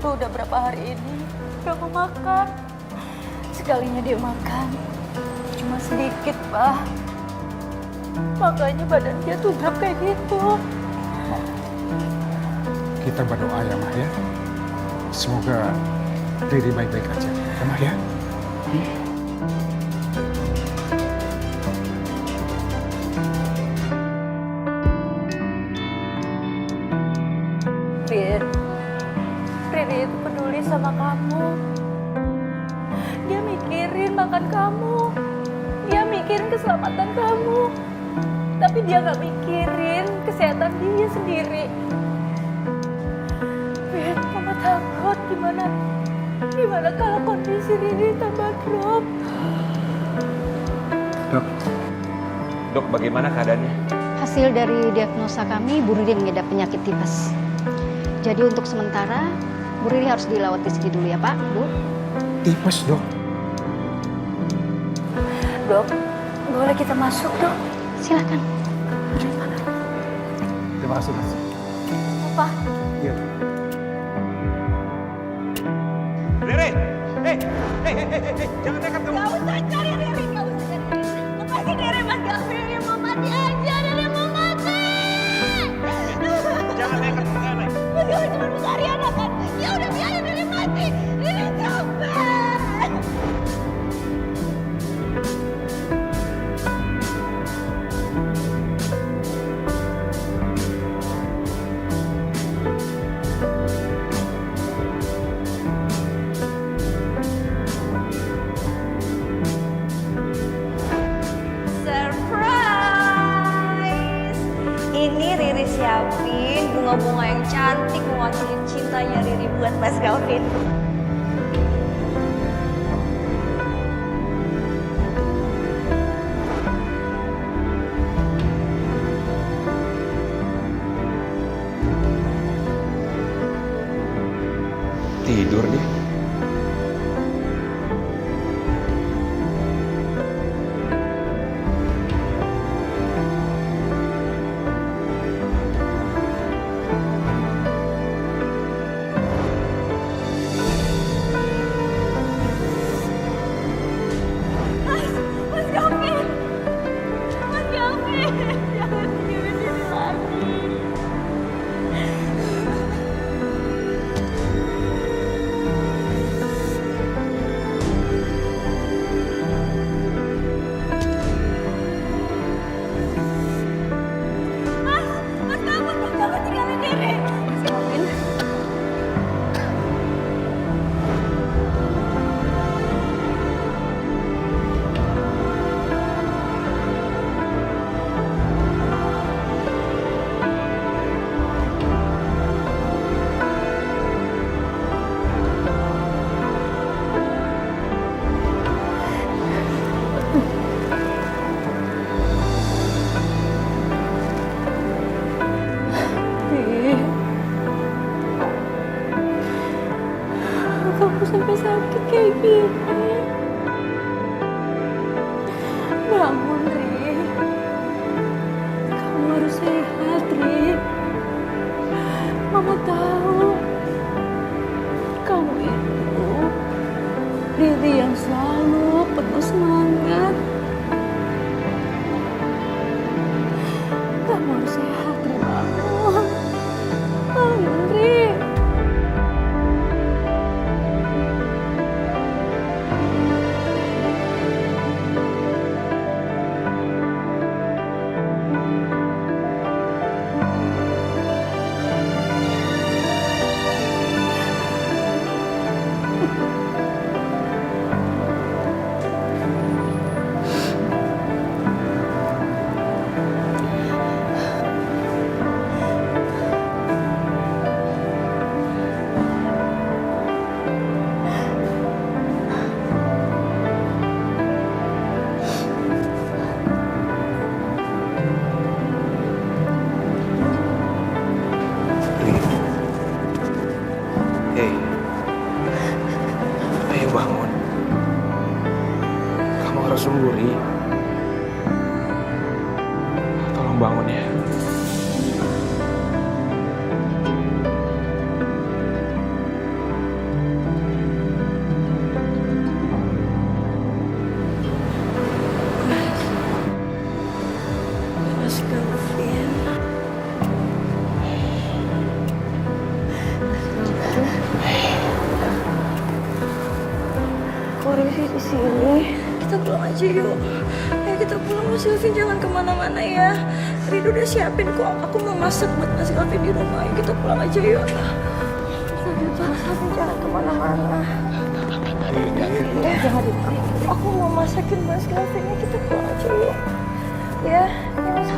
itu udah berapa hari ini gak mau makan. Sekalinya dia makan cuma sedikit, Pak. Makanya badan dia tuh drop kayak gitu. Kita berdoa ya, Mah ya. Semoga Riri baik-baik aja, ya Mah ya. Riri itu peduli sama kamu. Dia mikirin makan kamu. Dia mikirin keselamatan kamu. Tapi dia gak mikirin kesehatan dia sendiri. Rin, mama takut gimana kalau kondisi Riri tambah drop. Dok, bagaimana keadaannya? Hasil dari diagnosa kami, Bu Riri mengidap penyakit tipes. Jadi untuk sementara, Bu Riri harus dirawat di sini dulu ya Pak, Bu. Tipes, Dok. Dok, boleh kita masuk, Dok? Silakan. Terima kasih, Mas. Apa? Iya. Riri! Jangan nekat kamu! Gak usah cari Riri, gak usah cari Riri. Lepasin Riri, Mas Gavin. Riri mau mati aja, Riri mau mati. Jangan nekat ke sana. Mas Gavin cuma mau cari anak kan. Ya udah biarin Riri mati. Riri capek. Surprise! Ini Riri siapin bunga-bunga yang cantik mewakili cintanya Riri buat Mas Gavin. Tidur dia. Mas Gavin. Mas Gavin. Jangan tinggalin Riri lagi. Mas Gavin, jangan tinggalin Riri. Mas Gavin. Kamu sampai sakit kayak gini. Bangun, Ri. Kamu harus sehat, Ri. Mama tahu kamu itu Riri yang selalu penuh semangat. Kamu harus sehat, Ri. Bangun. Bangun, Ri. Hei, ayo bangun. Kamu harus sembuh, Ri. Tolong bangun ya. Riri di sini. Kita pulang aja yuk. Ayo kita pulang, Mas Gavin, jangan kemana-mana ya. Riri udah siapin kok. Aku mau masak buat Mas Gavin di rumah. Ayo kita pulang aja yuk. Mas Gavin jangan kemana-mana. Ya, jangan ditanya. Aku mau masakin Mas Gavin. Ya, kita pulang aja yuk. Ya, Mas.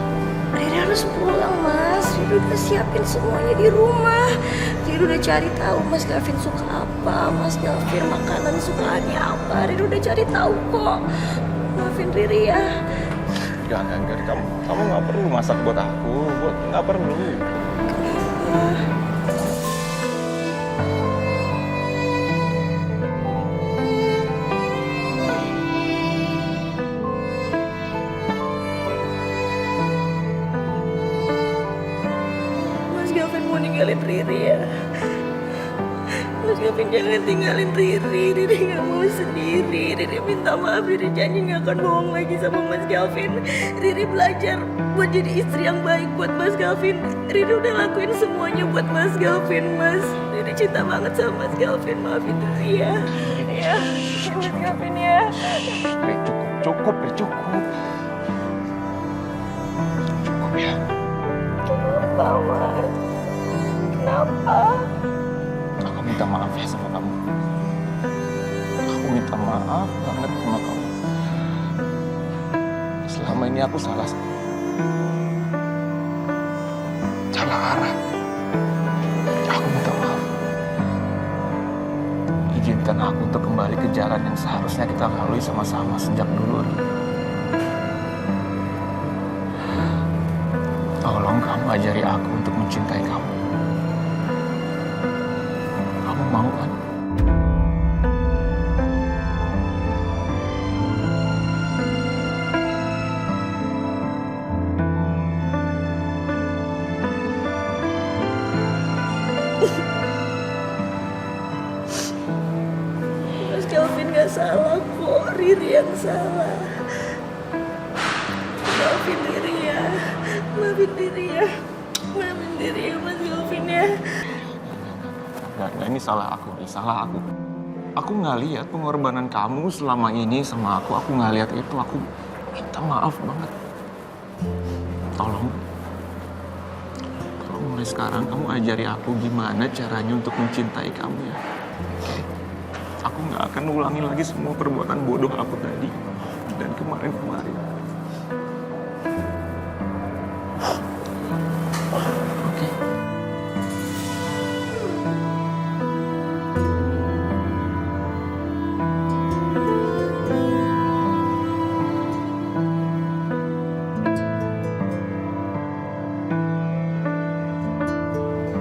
Riri harus pulang, Mas. Riri udah siapin semuanya di rumah. Riri udah cari tahu Mas Gavin suka apa, Mas Gavin makanan sukaannya apa. Riri udah cari tahu kok. Maafin Riri ya. Jangan, kamu nggak perlu masak buat aku, nggak perlu. Mas Gavin mau ninggalin Riri ya. Mas Gavin jangan tinggalin Riri. Riri gak mau sendiri. Riri minta maaf. Riri janji gak akan bohong lagi sama Mas Gavin. Riri belajar buat jadi istri yang baik buat Mas Gavin. Riri udah lakuin semuanya buat Mas Gavin, Mas. Riri cinta banget sama Mas Gavin. Maafin Riri ya. Ya, Mas Gavin ya. Cukup ya. Cukup ya. Kenapa, Mas? Kenapa? Aku minta maaf ya sama kamu. Aku minta maaf banget sama kamu. Selama ini aku salah arah. Aku minta maaf. Izinkan aku untuk kembali ke jalan yang seharusnya kita lalui sama-sama sejak dulu. Tolong kamu ajari aku untuk mencintai kamu. Kamu mau kan? Mas Gavin gak salah kok. Riri yang salah. Maafin Riri ya. Maafin Riri ya. Maafin Riri ya, Mas Gavin ya. Nah, ini salah aku. Aku nggak lihat pengorbanan kamu selama ini sama aku. Aku nggak lihat itu. Aku minta maaf banget. Tolong mulai sekarang kamu ajari aku gimana caranya untuk mencintai kamu ya. Oke? Aku nggak akan ulangi lagi semua perbuatan bodoh aku tadi dan kemarin-kemarin. Oke?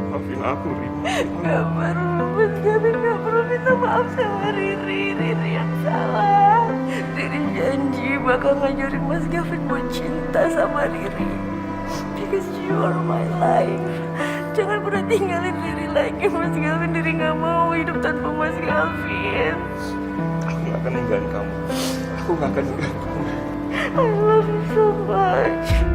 Maafin aku, Rin. Gak perlu, Mas Gavin gak perlu minta maaf sama Riri. Riri yang salah. Riri janji bakal ngajarin Mas Gavin buat cinta sama Riri. Because you are my life. Jangan pernah tinggalin Riri lagi, Mas Gavin. Riri gak mau hidup tanpa Mas Gavin. Aku gak akan ninggalin kamu. Aku gak akan ninggalin kamu. I love you so much.